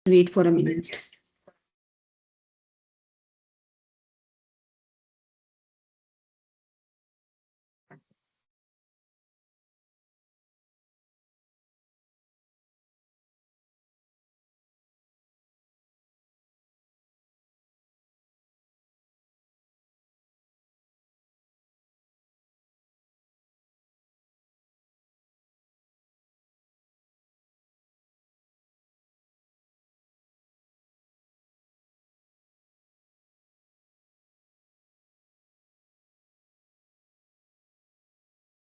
Wait for a minute.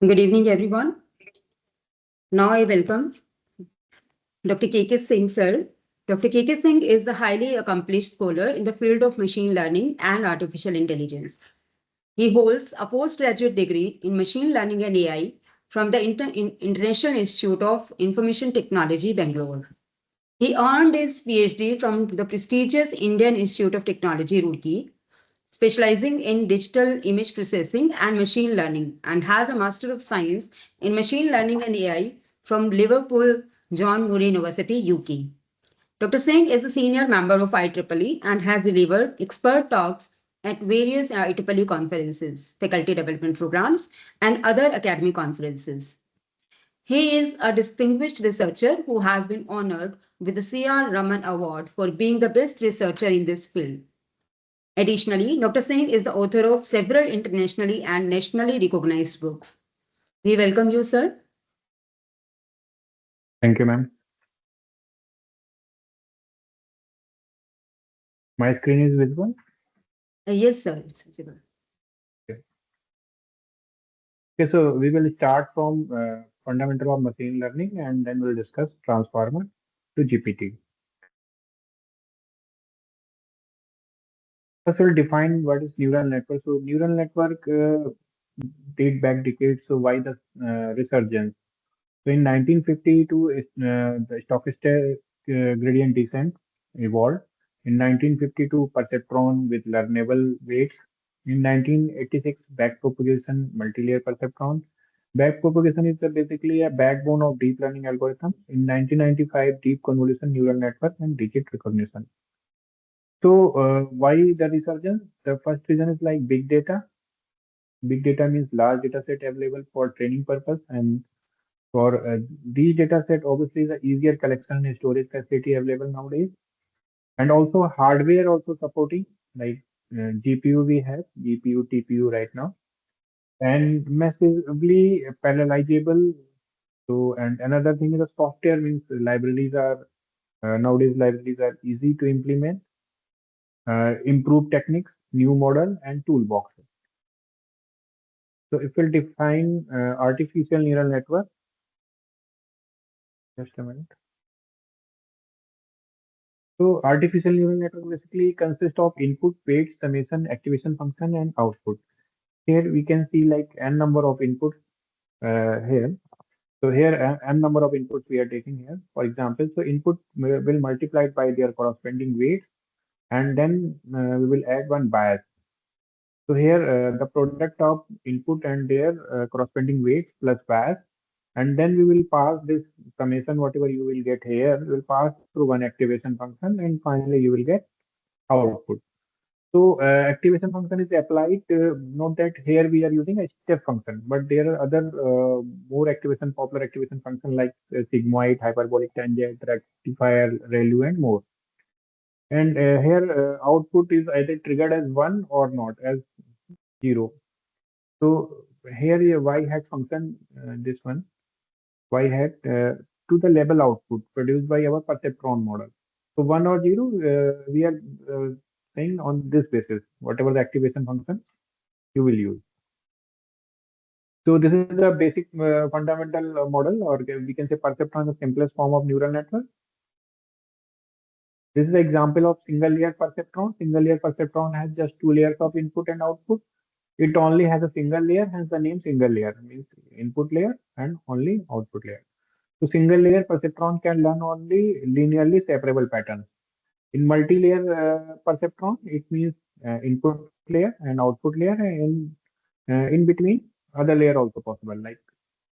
Good evening, everyone. Now I welcome Dr. K.K. Singh, sir. Dr. K.K. Singh is a highly accomplished scholar in the field of machine learning and artificial intelligence. He holds a postgraduate degree in machine learning and AI from the International Institute of Information Technology, Bangalore. He earned his PhD from the prestigious Indian Institute of Technology, Roorkee, specializing in digital image processing and machine learning, and has a Master of Science in Machine Learning and AI from Liverpool John Moore University, UK. Dr. Singh is a senior member of IEEE and has delivered expert talks at various IEEE conferences, faculty development programs, and other academic conferences. He is a distinguished researcher who has been honored with the C.R. Raman Award for being the best researcher in this field. Additionally, Dr. Singh is the author of several internationally and nationally recognized books. We welcome you, sir. Thank you, ma'am. My screen is visible. Yes, sir, it's visible. Okay. Okay, so we will start from fundamental of machine learning and then we'll discuss transformer to GPT. First, we'll define what is neural network. So, neural network date back decades. So, why the resurgence? So, in 1952, the stochastic gradient descent evolved. In 1952, perceptron with learnable weights. In 1986, backpropagation multi-layer perceptron. Backpropagation is basically a backbone of deep learning algorithm. In 1995, deep convolution neural network and digit recognition. So, why the resurgence? The first reason is like big data. Big data means large data set available for training purpose, and for these data set, obviously the easier collection and storage facility available nowadays, and also hardware also supporting like GPU we have GPU TPU right now, and massively parallelizable. So, and another thing is the software means libraries are nowadays libraries are easy to implement, improve techniques, new model, and toolboxes. So if we'll define artificial neural network, just a minute. So artificial neural network basically consists of input, weight, summation, activation function, and output. Here we can see like n number of inputs here. So here n number of inputs we are taking here. For example, so input will multiply by their corresponding weights, and then we will add one bias. So here the product of input and their corresponding weights plus bias, and then we will pass this summation whatever you will get here will pass through one activation function, and finally you will get output. So activation function is applied. Note that here we are using a step function, but there are other more activation popular activation function like sigmoid, hyperbolic tangent, rectifier, ReLU, and more. And here output is either triggered as one or not as zero. So here a y hat function, this one y hat to the label output produced by our perceptron model. So one or zero, we are saying on this basis, whatever the activation function you will use. So this is a basic fundamental model, or we can say perceptron is the simplest form of neural network. This is an example of single layer perceptron. Single layer perceptron has just two layers of input and output. It only has a single layer, hence the name single layer means input layer and only output layer. So single layer perceptron can learn only linearly separable patterns. In multi-layer perceptron, it means input layer and output layer, and in between other layer also possible. Like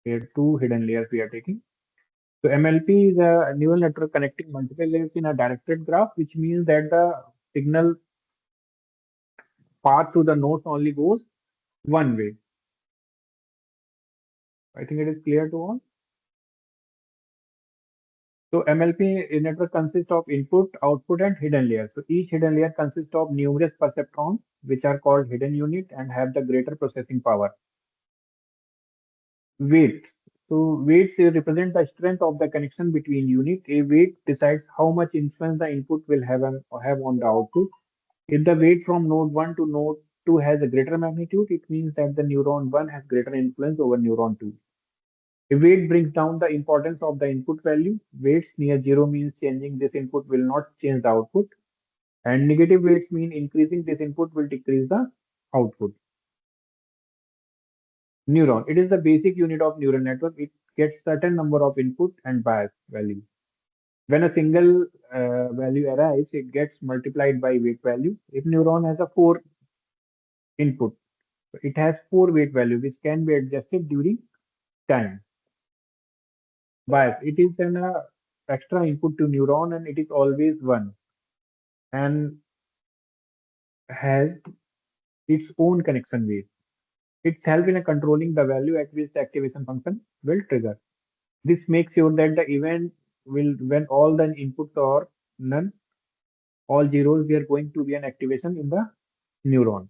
there are two hidden layers we are taking. So MLP is a neural network connecting multiple layers in a directed graph, which means that the signal path to the nodes only goes one way. I think it is clear to all. So MLP network consists of input, output, and hidden layers. So each hidden layer consists of numerous perceptrons, which are called hidden unit and have the greater processing power. Weights. So weights represent the strength of the connection between unit. A weight decides how much influence the input will have on the output. If the weight from node 1 to node 2 has a greater magnitude, it means that the neuron 1 has greater influence over neuron 2. A weight brings down the importance of the input value. Weights near zero means changing this input will not change the output. And negative weights mean increasing this input will decrease the output. Neuron. It is the basic unit of neural network. It gets certain number of input and bias value. When a single value arrives, it gets multiplied by weight value. If neuron has a 4 input, it has 4 weight value which can be adjusted during time. Bias. It is an extra input to neuron and it is always 1 and has its own connection weight. It's help in controlling the value at which the activation function will trigger. This makes sure that the event will, when all the inputs are none, all zeros, there are going to be an activation in the neuron.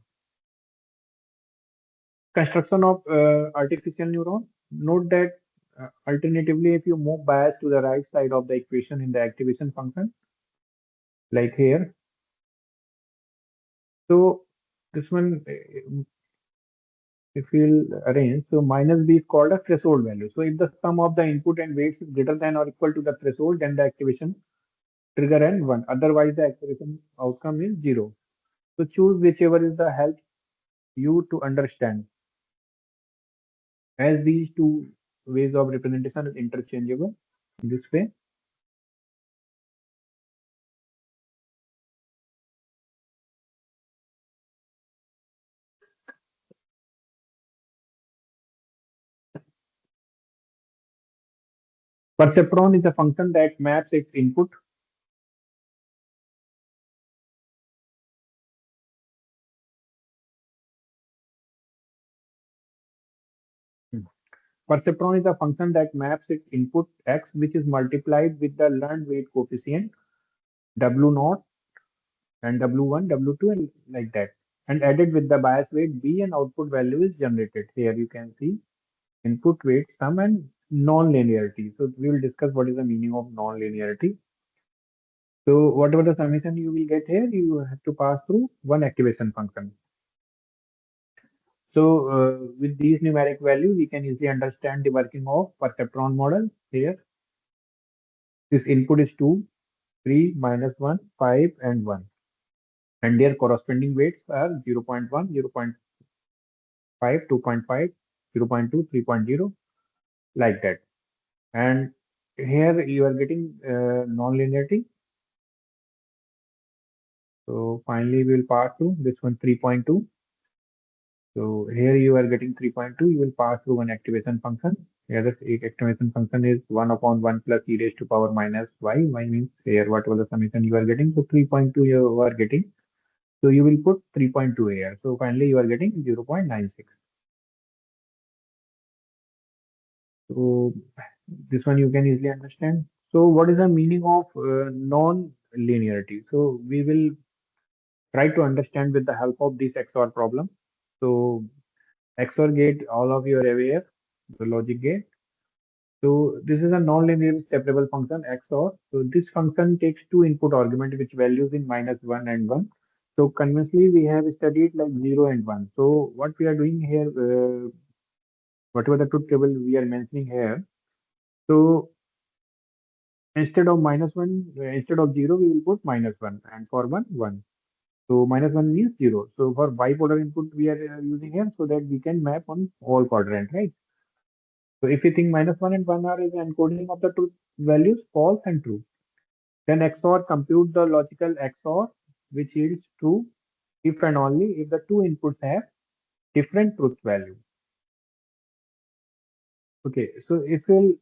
Construction of artificial neuron. Note that alternatively, if you move bias to the right side of the equation in the activation function, like here, so this one, if we'll arrange, so minus b is called a threshold value. So if the sum of the input and weights is greater than or equal to the threshold, then the activation trigger and 1. Otherwise, the activation outcome is 0. So choose whichever is the help you to understand, as these two ways of representation is interchangeable in this way. Perceptron is a function that maps its input. Hmm. Perceptron is a function that maps its input x, which is multiplied with the learned weight coefficient w naught and w1, w2, and like that, and added with the bias weight b, and output value is generated. Here you can see input weight sum and non-linearity. So we will discuss what is the meaning of non-linearity. So whatever the summation you will get here, you have to pass through one activation function. So with these numeric values, we can easily understand the working of perceptron model. Here, this input is 2, 3, -1, 5, and 1. And their corresponding weights are 0 0.1, 0 0.5, 2.5, 0.2, 3.0, like that. And here you are getting non-linearity. So finally, we will pass through this one 3.2. So here you are getting 3.2. You will pass through one activation function. Here the activation function is 1 upon 1 plus e raised to power minus y. Y means here whatever the summation you are getting. So 3.2 you are getting. So you will put 3.2 here. So finally you are getting 0.96. So this one you can easily understand. So what is the meaning of non-linearity? So we will try to understand with the help of this XOR problem. So XOR gate, all of you are aware, the logic gate. So this is a non-linear separable function XOR. So this function takes two input argument which values in -1 and 1. So conventionally we have studied like 0 and 1. So what we are doing here, whatever the truth table we are mentioning here. So instead of -1, instead of 0, we will put -1, and for 1, 1. So -1 means 0. So for bipolar input we are using here so that we can map on all quadrant, right? So if you think -1 and 1 are is encoding of the truth values, false and true. Then XOR compute the logical XOR, which yields true if and only if the two inputs have different truth value. Okay, so if we'll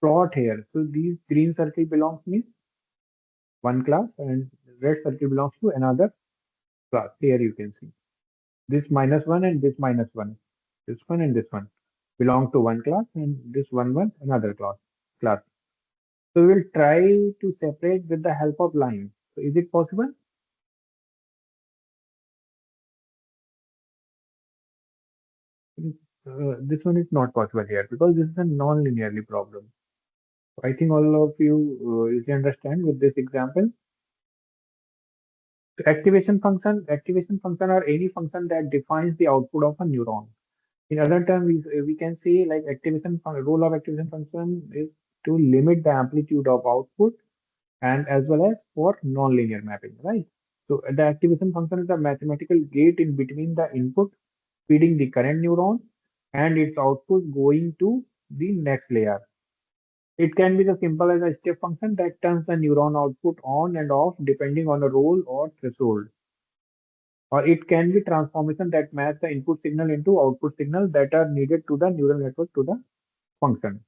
plot here. So these green circle belongs means one class and red circle belongs to another class. Here you can see this minus one and this minus one, this one and this one belong to one class and this one another class. So we will try to separate with the help of lines. So is it possible? This one is not possible here because this is a non-linearly problem. I think all of you can understand with this example. So activation function are any function that defines the output of a neuron. In other terms, we can say like role of activation function is to limit the amplitude of output and as well as for non-linear mapping, right? So the activation function is a mathematical gate in between the input feeding the current neuron and its output going to the next layer. It can be as simple as a step function that turns the neuron output on and off depending on the role or threshold. Or it can be transformation that match the input signal into output signal that are needed to the neural network to the function.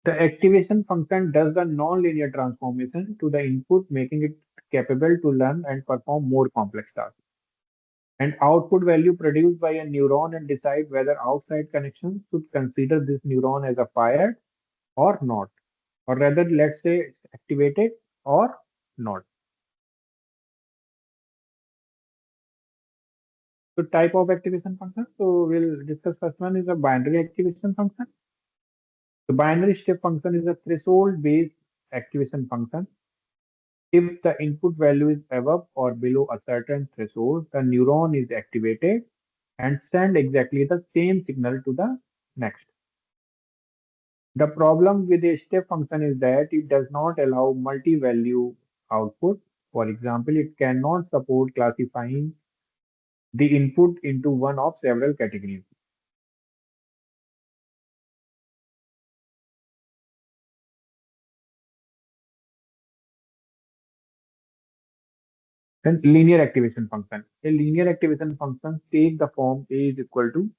The activation function does the non-linear transformation to the input, making it capable to learn and perform more complex tasks. And output value produced by a neuron and decide whether outside connections should consider this neuron as a fired or not, or rather, let's say it's activated or not. So type of activation function. So we'll discuss first one is a binary activation function. The binary step function is a threshold based activation function. If the input value is above or below a certain threshold, the neuron is activated and send exactly the same signal to the next. The problem with a step function is that it does not allow multi-value output. For example, it cannot support classifying the input into one of several categories. Then linear activation function. A linear activation function takes the form A is equal to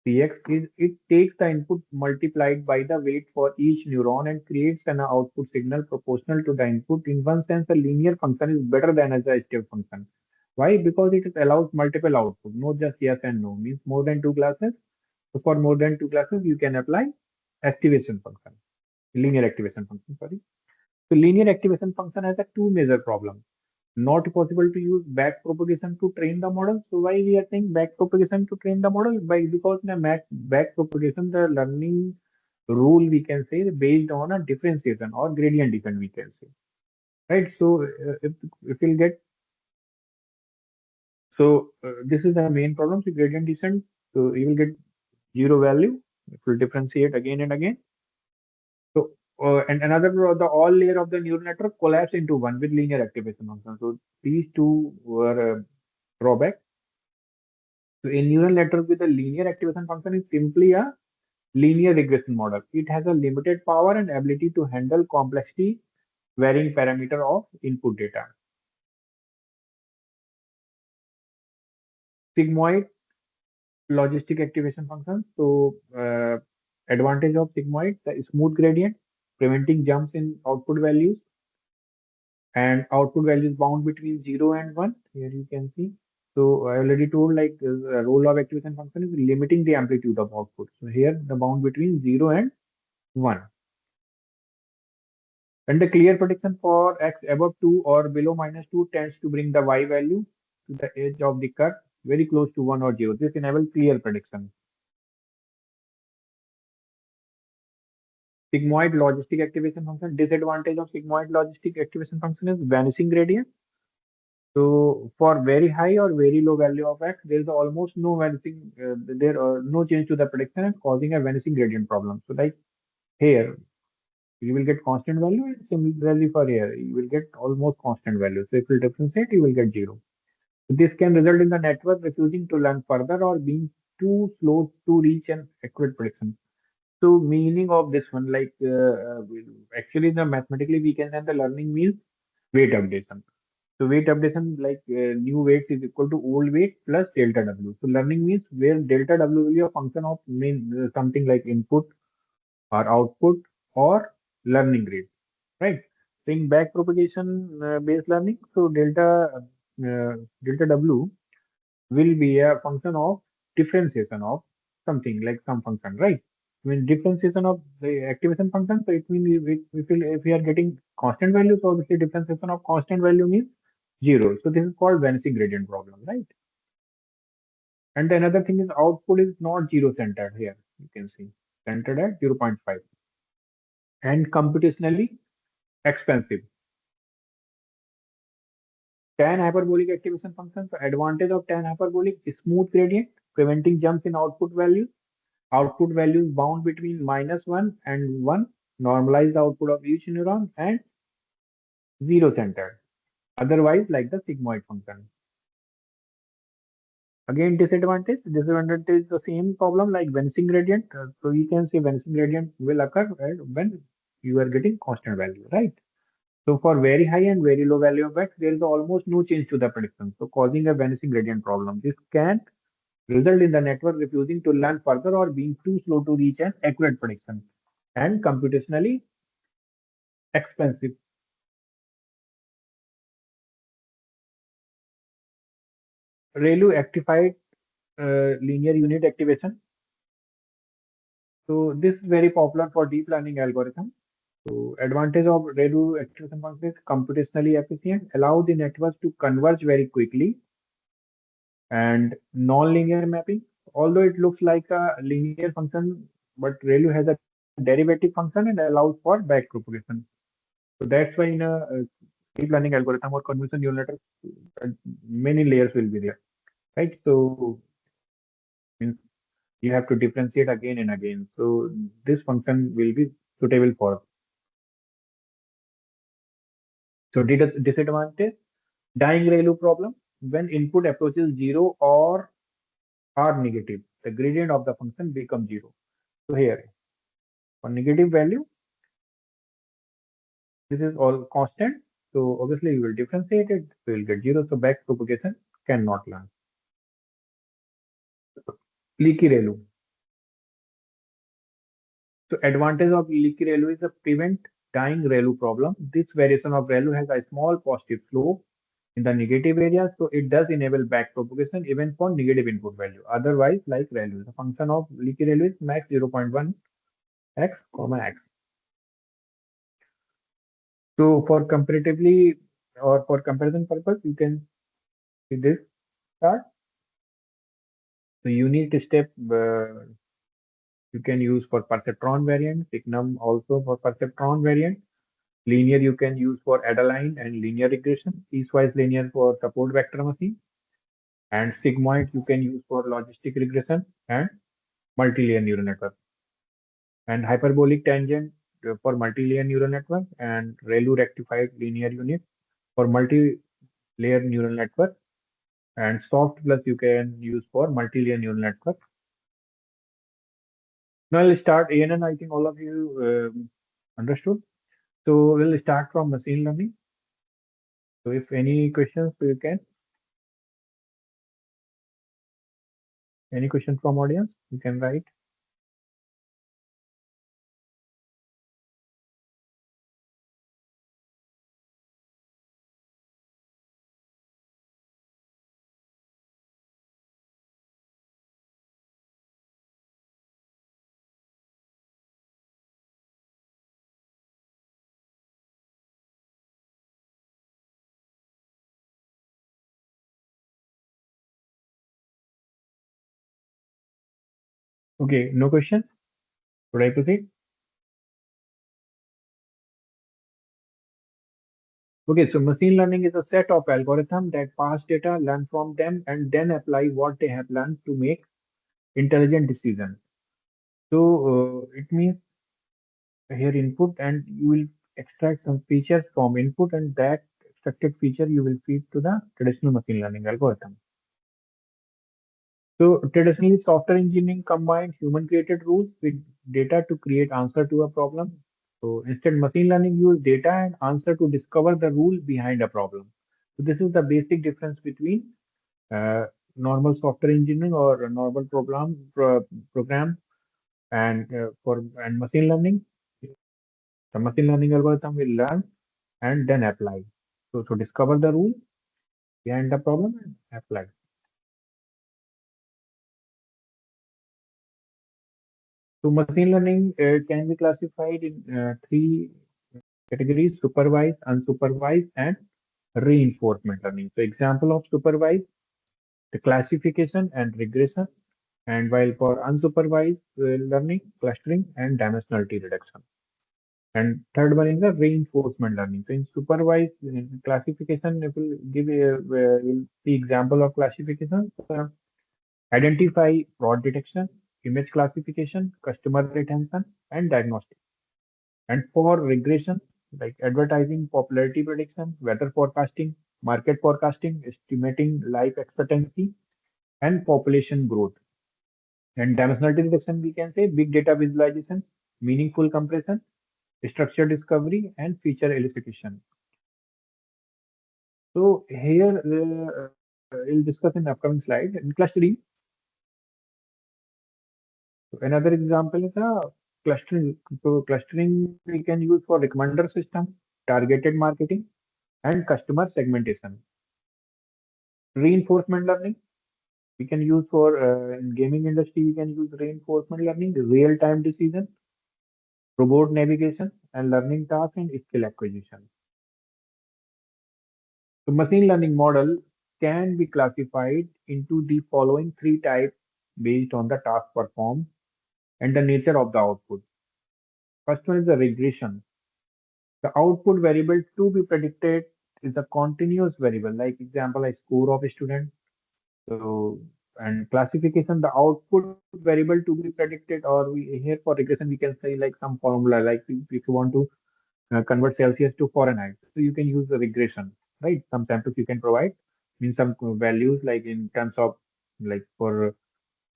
Cx. It takes the input multiplied by the weight for each neuron and creates an output signal proportional to the input. In one sense, a linear function is better than as a step function. Why? Because it allows multiple output, not just yes and no. Means more than two classes. So for more than two classes, you can apply activation function, linear activation function. Sorry. So linear activation function has a two major problems. Not possible to use back propagation to train the model. So why we are saying back propagation to train the model? By because in a back propagation, the learning rule we can say is based on a differentiation or gradient descent we can say, right? So if you'll get this is the main problem. So gradient descent, so you will get zero value. It will differentiate again and again. So and another the all layer of the neural network collapse into one with linear activation function. So these two were drawback. So a neural network with a linear activation function is simply a linear regression model. It has a limited power and ability to handle complexity varying parameter of input data. Sigmoid logistic activation function. So advantage of sigmoid, the smooth gradient, preventing jumps in output values, and output values bound between 0 and 1. Here you can see. So I already told like the role of activation function is limiting the amplitude of output. So here the bound between 0 and 1. And the clear prediction for x above 2 or below minus 2 tends to bring the y value to the edge of the curve very close to 1 or 0. This enables clear prediction. Sigmoid logistic activation function. Disadvantage of sigmoid logistic activation function is vanishing gradient. So for very high or very low value of x, there is almost no vanishing, there are no change to the prediction and causing a vanishing gradient problem. So like here, you will get constant value and similarly for here, you will get almost constant value. So if you differentiate, you will get 0. So this can result in the network refusing to learn further or being too slow to reach an accurate prediction. So meaning of this one, like actually the mathematically we can say the learning means weight updation. So weight updation, like new weights is equal to old weight plus delta W. So learning means where delta W will be a function of something like input or output or learning rate, right? So in back propagation based learning, so delta W will be a function of differentiation of something like some function, right? When differentiation of the activation function, so it means if we are getting constant value, so obviously differentiation of constant value means zero. So this is called vanishing gradient problem, right? And the another thing is output is not zero centered here. You can see centered at 0.5 and computationally expensive. Tan hyperbolic activation function. So advantage of tan hyperbolic is smooth gradient, preventing jumps in output values. Output values bound between -1 and 1, normalized output of each neuron, and zero centered. Otherwise, like the sigmoid function. Again, disadvantage is the same problem like vanishing gradient. So you can say vanishing gradient will occur right, when you are getting constant value, right? So for very high and very low value of x, there is almost no change to the prediction. So causing a vanishing gradient problem. This can result in the network refusing to learn further or being too slow to reach an accurate prediction and computationally expensive. ReLU activated linear unit activation. So this is very popular for deep learning algorithm. So advantage of ReLU activation function is computationally efficient, allow the networks to converge very quickly, and non-linear mapping. Although it looks like a linear function, but ReLU has a derivative function and allows for back propagation. So that's why in a deep learning algorithm or convolutional neural network, uh, many layers will be there, right? So means you have to differentiate again and again. So this function will be suitable for. So disadvantage, dying ReLU problem. When input approaches zero or are negative, the gradient of the function becomes zero. So here, for negative value, this is all constant. So obviously you will differentiate it, you will get zero. So back propagation cannot learn. Leaky ReLU. So advantage of leaky ReLU is a prevent dying ReLU problem. This variation of ReLU has a small positive slope in the negative area, so it does enable back propagation even for negative input value. Otherwise, like ReLU, the function of leaky ReLU is max 0.1 x comma x. So for comparatively or for comparison purpose, you can see this chart. So unit step you can use for perceptron variant, signum also for perceptron variant. Linear you can use for Adeline and linear regression, piecewise linear for support vector machine, and sigmoid you can use for logistic regression and multi-layer neural network, and hyperbolic tangent for multi-layer neural network, and ReLU rectified linear unit for multi-layer neural network, and soft plus you can use for multi-layer neural network. Now I'll start ANN. I think all of you understood. So we'll start from machine learning. So if any questions, so you can. Any question from audience, you can write. Okay, no question. Should I proceed? Okay, so machine learning is a set of algorithms that pass data, learn from them, and then apply what they have learned to make intelligent decisions. So it means here input, and you will extract some features from input, and that extracted feature you will feed to the traditional machine learning algorithm. So traditionally, software engineering combined human-created rules with data to create answer to a problem. So instead, machine learning use data and answer to discover the rule behind a problem. So this is the basic difference between uh, normal software engineering or a normal program and machine learning. The machine learning algorithm will learn and then apply. So discover the rule behind the problem and apply. So machine learning can be classified in three categories: supervised, unsupervised, and reinforcement learning. So example of supervised, the classification and regression, and while for unsupervised learning, clustering and dimensionality reduction. And third one is the reinforcement learning. So in supervised classification, it will give will see example of classification. Identify fraud detection, image classification, customer retention, and diagnostic. And for regression, like advertising, popularity prediction, weather forecasting, market forecasting, estimating life expectancy, and population growth. And dimensionality reduction, we can say big data visualization, meaningful compression, structure discovery, and feature elicitation. So here we'll discuss in upcoming slide. In clustering, so another example is clustering. So clustering we can use for recommender system, targeted marketing, and customer segmentation. Reinforcement learning we can use for in gaming industry. We can use reinforcement learning, real time decision, robot navigation, and learning task and skill acquisition. So machine learning model can be classified into the following three types based on the task performed and the nature of the output. First one is the regression. The output variable to be predicted is a continuous variable. Like example, a score of a student. So and classification, the output variable to be predicted, or we here for regression we can say like some formula. Like if you want to convert Celsius to Fahrenheit, so you can use the regression, right? Some samples you can provide, mean some values like in terms of like for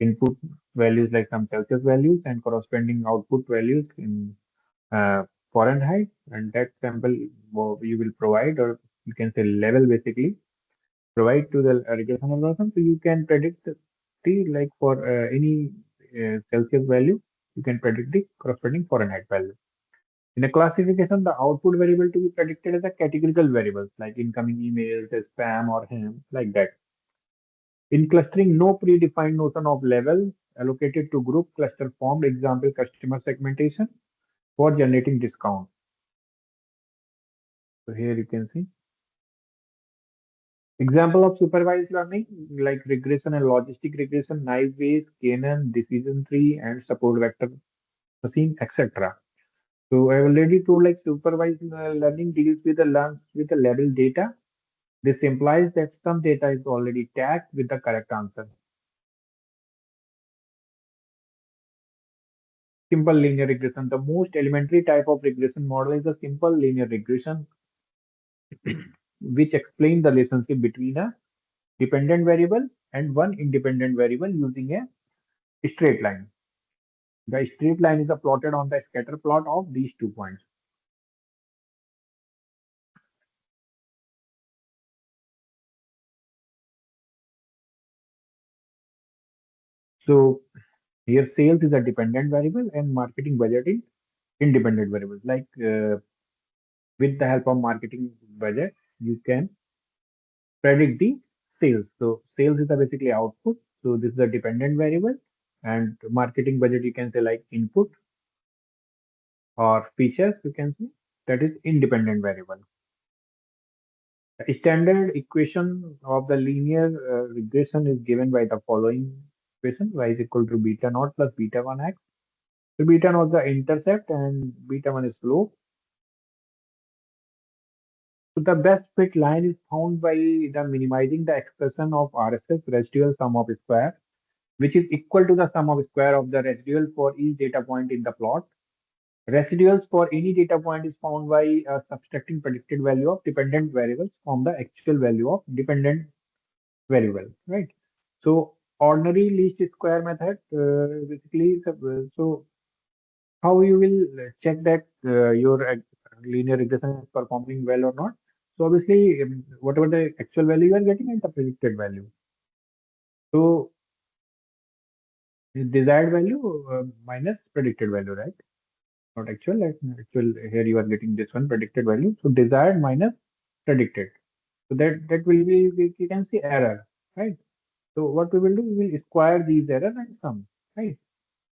input values like some Celsius values and corresponding output values in uh, Fahrenheit, and that sample you will provide, or you can say level basically provide to the regression algorithm, so you can predict the like for any Celsius value, you can predict the corresponding Fahrenheit value. In a classification, the output variable to be predicted as a categorical variables like incoming emails, spam, or ham, like that. In clustering, no predefined notion of level allocated to group cluster formed. Example, customer segmentation for generating discount. So here you can see example of supervised learning like regression and logistic regression, naive Bayes, Cannon, decision tree, and support vector machine, etc. So I already told like supervised learning deals with the learns with the level data. This implies that some data is already tagged with the correct answer. Simple linear regression. The most elementary type of regression model is a simple linear regression, which explains the relationship between a dependent variable and one independent variable using a straight line. The straight line is plotted on the scatter plot of these 2 points. So here sales is a dependent variable and marketing budget is independent variables. Like with the help of marketing budget, you can predict the sales. So sales is a basically output. So this is a dependent variable, and marketing budget you can say like input, or features you can say that is independent variable. The standard equation of the linear regression is given by the following equation: y is equal to beta naught plus beta 1 x. So beta naught is the intercept and beta 1 is slope. So the best fit line is found by the minimizing the expression of RSS residual sum of square, which is equal to the sum of square of the residual for each data point in the plot. Residuals for any data point is found by subtracting predicted value of dependent variables from the actual value of dependent variable, right? So ordinary least square method basically so how you will check that your linear regression is performing well or not. So obviously, whatever the actual value you are getting and the predicted value. So desired value minus predicted value, right? Not actual, like actual here you are getting this one predicted value. So desired minus predicted. So that will be we can see error, right? So what we will do, we will square these error and sum, right?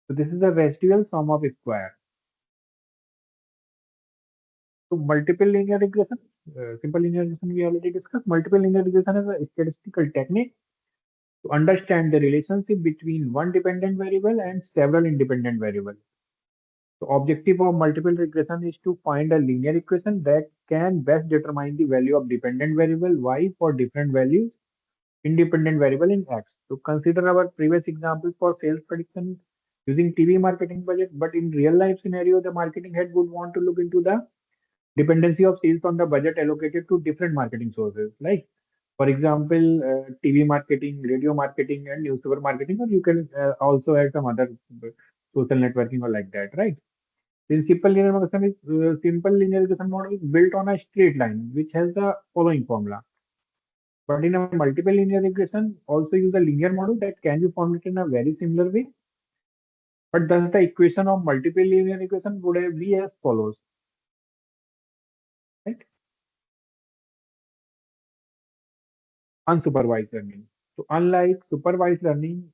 So this is the residual sum of square. So multiple linear regression, simple linear regression we already discussed. Multiple linear regression is a statistical technique to understand the relationship between one dependent variable and several independent variables. The objective of multiple regression is to find a linear equation that can best determine the value of dependent variable y for different values independent variable in x. So consider our previous examples for sales prediction using TV marketing budget, but in real life scenario, the marketing head would want to look into the dependency of sales on the budget allocated to different marketing sources. Like, for example, TV marketing, radio marketing, and newspaper marketing, or you can also add some other social networking or like that, right? Then simple linear regression model is built on a straight line, which has the following formula. But in a multiple linear regression, also use a linear model that can be formed in a very similar way. But thus the equation of multiple linear regression would be as follows, right? Unsupervised learning. So unlike supervised learning,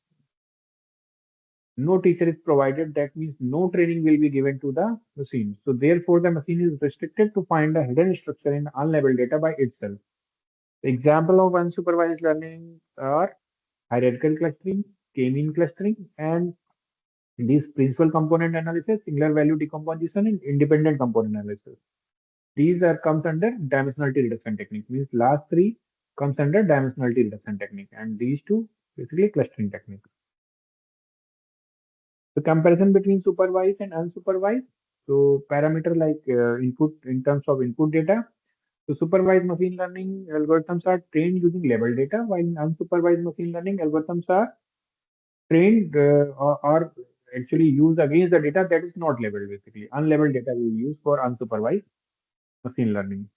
no teacher is provided. That means no training will be given to the machine. So therefore, the machine is restricted to find a hidden structure in unlabeled data by itself. The example of unsupervised learning are hierarchical clustering, k-mean clustering, and these principal component analysis, singular value decomposition, and independent component analysis. These are comes under dimensionality reduction technique. Means last three comes under dimensionality reduction technique, and these two basically clustering technique. The comparison between supervised and unsupervised. So parameter like input in terms of input data. So supervised machine learning algorithms are trained using labeled data, while unsupervised machine learning algorithms are trained or actually used against the data that is not labeled. Basically, unlabeled data we use for unsupervised machine learning.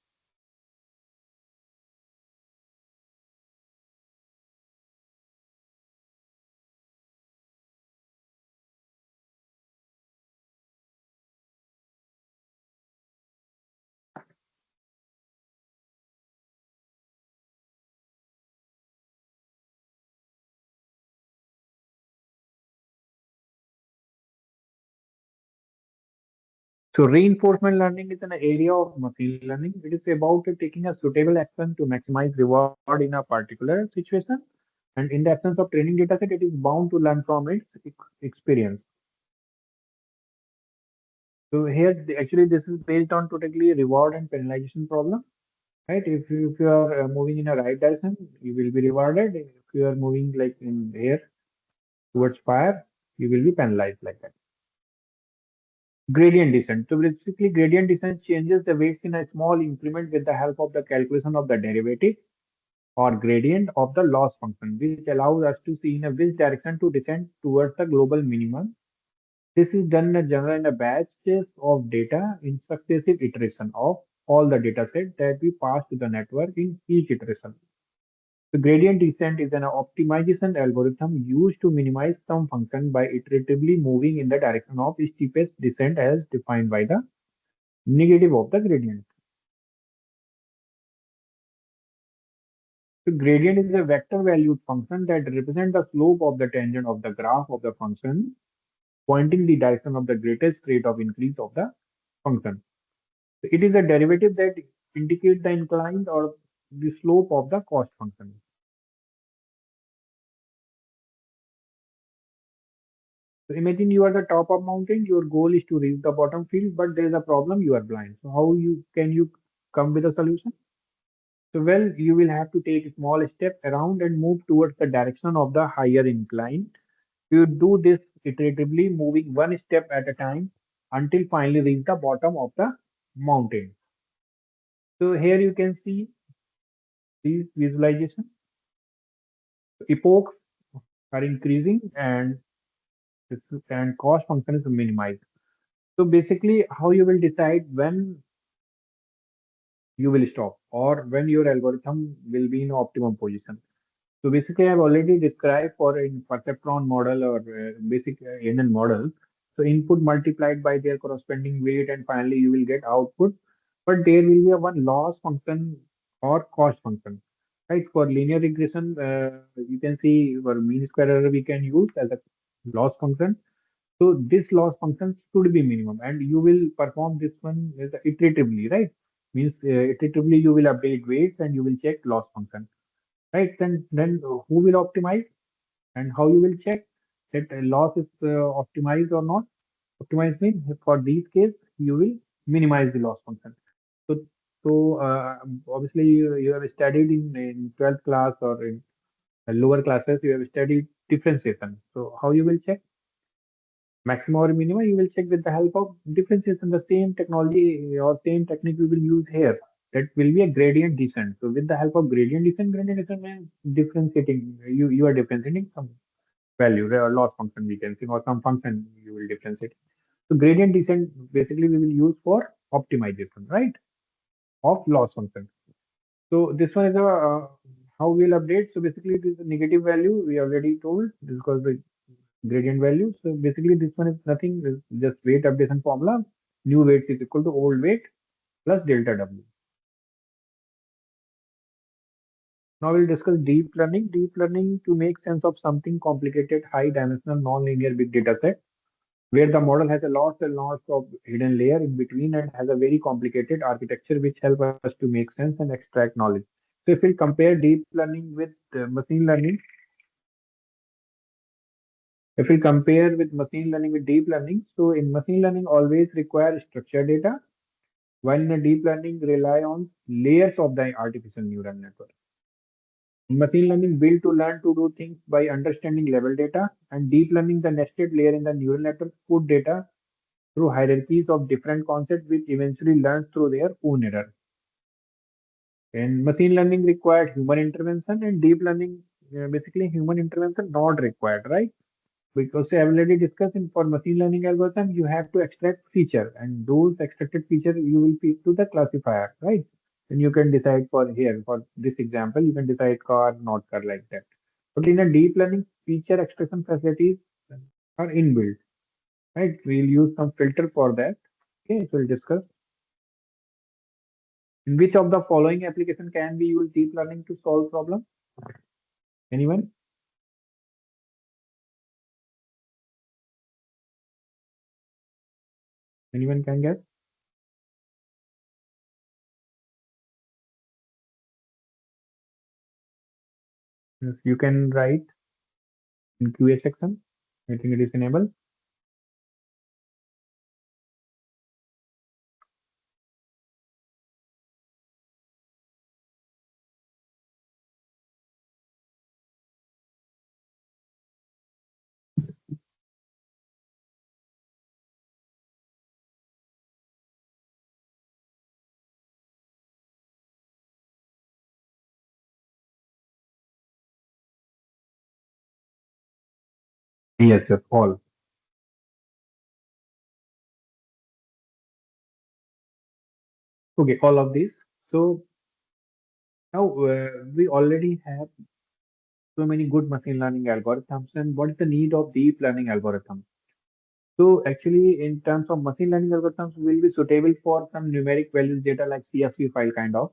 So reinforcement learning is an area of machine learning. It is about taking a suitable action to maximize reward in a particular situation. And in the absence of training data set, it is bound to learn from its experience. So here, actually, this is based on totally reward and penalization problem, right? If you are moving in a right direction, you will be rewarded. If you are moving like in here towards fire, you will be penalized like that. Gradient descent. So basically, gradient descent changes the weights in a small increment with the help of the calculation of the derivative or gradient of the loss function, which allows us to see in a which direction to descend towards the global minimum. This is done in general in a batches of data in successive iteration of all the data set that we pass to the network in each iteration. The gradient descent is an optimization algorithm used to minimize some function by iteratively moving in the direction of steepest descent as defined by the negative of the gradient. The gradient is a vector valued function that represents the slope of the tangent of the graph of the function, pointing the direction of the greatest rate of increase of the function. So it is a derivative that indicates the incline or the slope of the cost function. So imagine you are the top of mountain, your goal is to reach the bottom field, but there is a problem, you are blind. So how you can you come with a solution? So well, you will have to take a small step around and move towards the direction of the higher incline. You do this iteratively, moving one step at a time until finally reach the bottom of the mountain. So here you can see these visualization. Epochs are increasing and cost function is minimized. So basically, how you will decide when you will stop, or when your algorithm will be in optimum position. So basically, I've already described for a perceptron model or basic NN model. So input multiplied by their corresponding weight, and finally you will get output. But there will be a one loss function or cost function, right? For linear regression, you can see for mean square error we can use as a loss function. So this loss function should be minimum, and you will perform this one as iteratively, right? Means iteratively you will update weights and you will check loss function, right? Then who will optimize and how you will check that loss is optimized or not? Optimized means for these case you will minimize the loss function. So obviously you have studied in 12th class or in lower classes you have studied differentiation. So how you will check maximum or minimum? You will check with the help of differentiation. The same technology or same technique we will use here. That will be a gradient descent. So with the help of gradient descent means differentiating. You are differentiating some value or loss function we can say, or some function you will differentiate. So gradient descent basically we will use for optimization, right, of loss function. So this one is a how we'll update. So basically it is a negative value we already told. This is called the gradient value. So basically this one is nothing, is just weight updation formula. New weights is equal to old weight plus delta W. Now we'll discuss deep learning. Deep learning to make sense of something complicated, high dimensional, non-linear big data set, where the model has a lots and lots of hidden layer in between and has a very complicated architecture which help us to make sense and extract knowledge. So if we compare deep learning with machine learning, if we compare with machine learning with deep learning, so in machine learning always require structured data, while in a deep learning rely on layers of the artificial neural network. Machine learning built to learn to do things by understanding level data, and deep learning the nested layer in the neural network put data through hierarchies of different concepts which eventually learns through their own error. And machine learning required human intervention, and deep learning basically human intervention not required, right? Because I've already discussed in for machine learning algorithm, you have to extract feature, and those extracted feature you will feed to the classifier, right? And you can decide for here, for this example, you can decide car, not car like that. But in a deep learning, feature extraction facilities are inbuilt, right? We'll use some filter for that. Okay, so we'll discuss. In which of the following application can we use deep learning to solve problem? Anyone? Anyone can guess? Yes, you can write in QA section. I think it is enabled. Yes, yes, all. Okay, all of these. So now we already have so many good machine learning algorithms, and what is the need of deep learning algorithms? So actually, in terms of machine learning algorithms, will be suitable for some numeric values data like CSV file kind of.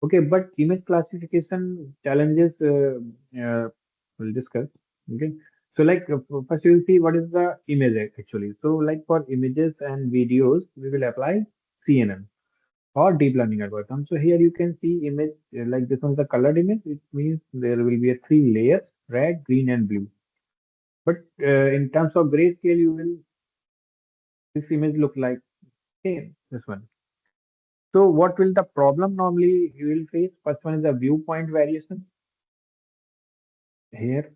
Okay, but image classification challenges we'll discuss. Okay, so like first you will see what is the image actually. So like for images and videos, we will apply CNN or deep learning algorithm. So here you can see image like this one is a colored image. It means there will be a three layers: red, green, and blue. But in terms of grayscale, you will this image look like okay this one. So what will the problem normally you will face? First one is the viewpoint variation. Here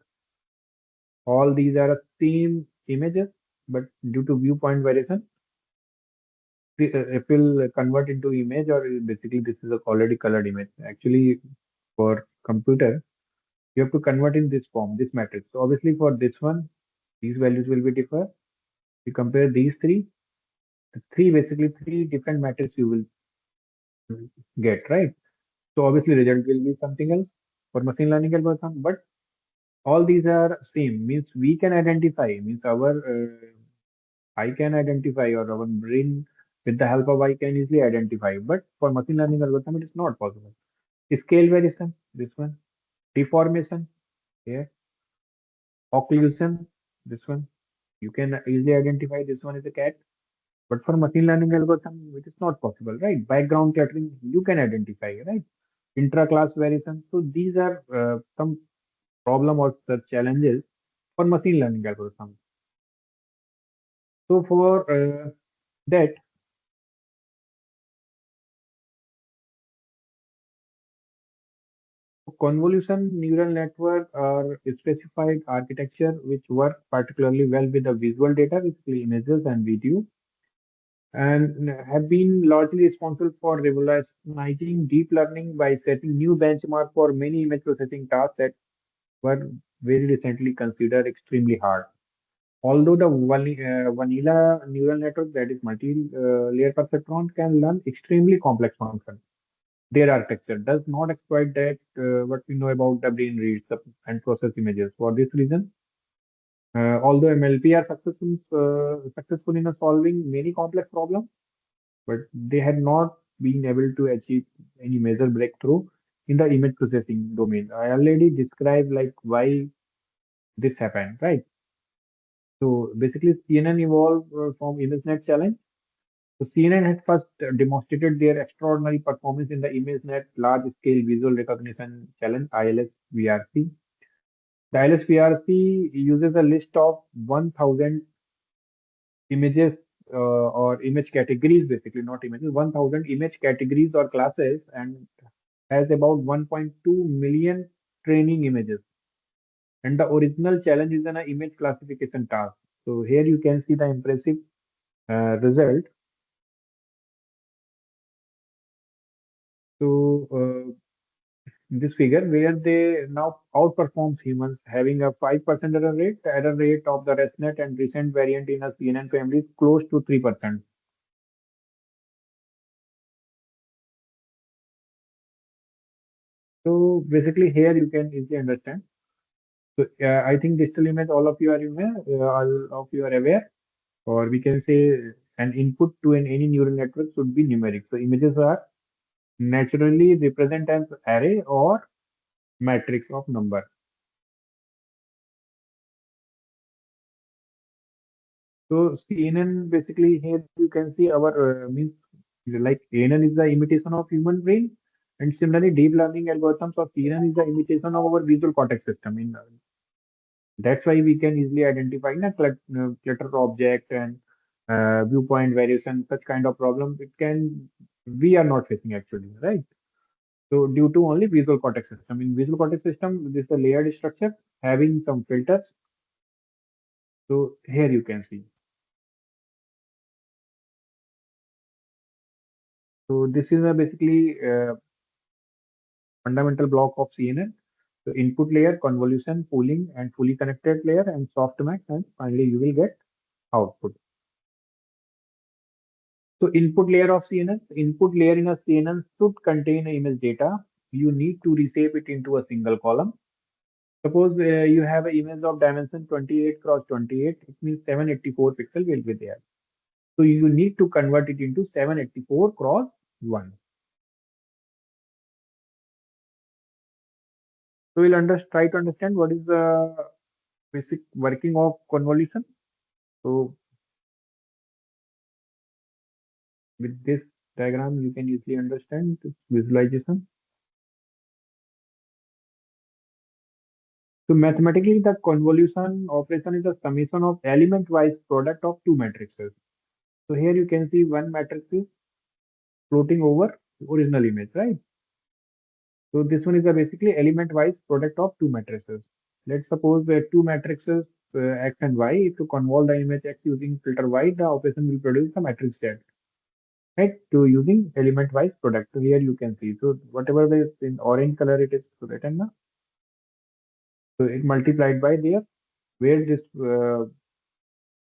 all these are same images, but due to viewpoint variation, it will convert into image or basically this is a already colored image. Actually, for computer, you have to convert in this form, this matrix. So obviously for this one, these values will be differ. You compare these three, the three basically three different matrices you will. get, right? So obviously result will be something else for machine learning algorithm, but all these are same, means we can identify, means our I can identify, or our brain with the help of I can easily identify, but for machine learning algorithm it is not possible. Scale variation, this one, deformation, here, occlusion, this one, you can easily identify this one is a cat. But for machine learning algorithm, it is not possible, right? Background cluttering, you can identify, right? Intra-class variation. So these are some problem or the challenges for machine learning algorithm. So for that, convolution neural network are specified architecture which work particularly well with the visual data, basically images and video, and have been largely responsible for revolutionizing deep learning by setting new benchmark for many image processing tasks that were very recently considered extremely hard. Although the vanilla neural network, that is multi-layer perceptron, can learn extremely complex functions, their architecture does not exploit that what we know about the brain reads and process images. For this reason, although MLP are successful in solving many complex problems, but they had not been able to achieve any major breakthrough in the image processing domain. I already described like why this happened, right? So basically, CNN evolved from ImageNet challenge. So CNN had first demonstrated their extraordinary performance in the ImageNet large-scale visual recognition challenge (ILS-VRC). The ILS-VRC uses a list of 1,000 images or image categories, basically not images, 1,000 image categories or classes, and has about 1.2 million training images. And the original challenge is an image classification task. So here you can see the impressive result. So this figure where they now outperforms humans, having a 5% error rate. The error rate of the ResNet and recent variant in a CNN family is close to 3%. So basically here you can easily understand. So I think digital image, all of you are aware, or we can say an input to any neural network should be numeric. So images are naturally represent as array or matrix of number. So CNN basically here you can see our means like CNN is the imitation of human brain, and similarly deep learning algorithms of CNN is the imitation of our visual cortex system. That's why we can easily identify clutter object and viewpoint variation, such kind of problem. It can we are not facing actually, right? So due to only visual cortex system. In visual cortex system, this is a layered structure having some filters. So here you can see. So this is a basically fundamental block of CNN. So input layer, convolution, pooling, and fully connected layer, and softmax, and finally you will get output. So input layer of CNN, input layer in a CNN should contain image data. You need to reshape it into a single column. Suppose you have an image of dimension 28 cross 28, it means 784 pixel will be there. So you need to convert it into 784 cross 1. So we'll try to understand what is the basic working of convolution. So with this diagram, you can easily understand this visualization. So mathematically, the convolution operation is a summation of element-wise product of two matrices. So here you can see one matrix is floating over the original image, right? So this one is a basically element-wise product of two matrices. Let's suppose there are two matrices X and Y. If you convolve the image X using filter Y, the operation will produce the matrix Z, right? To using element-wise product. So here you can see. So whatever is in orange color, it is written now. So it multiplied by there, where this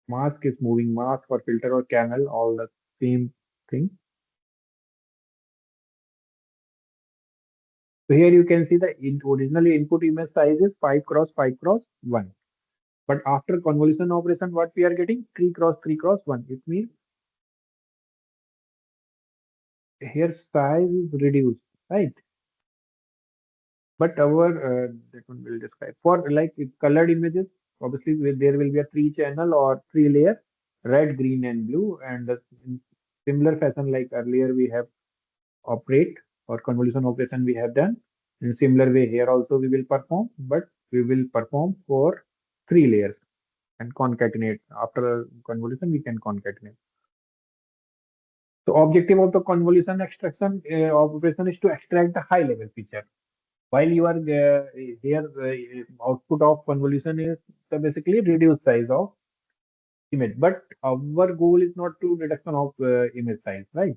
mask is moving, mask or filter or channel, all the same thing. So here you can see the originally input image size is 5 cross 5 cross 1. But after convolution operation, what we are getting? 3 cross 3 cross 1. It means here size is reduced, right? But our that one will describe for like colored images. Obviously, there will be a three channel or three layer, red, green, and blue. And in similar fashion, like earlier, we have operate or convolution operation we have done. In similar way, here also we will perform, but we will perform for three layers and concatenate. After convolution, we can concatenate. So objective of the convolution extraction operation is to extract the high level feature. While you are here, output of convolution is basically reduced size of image. But our goal is not to reduction of image size, right?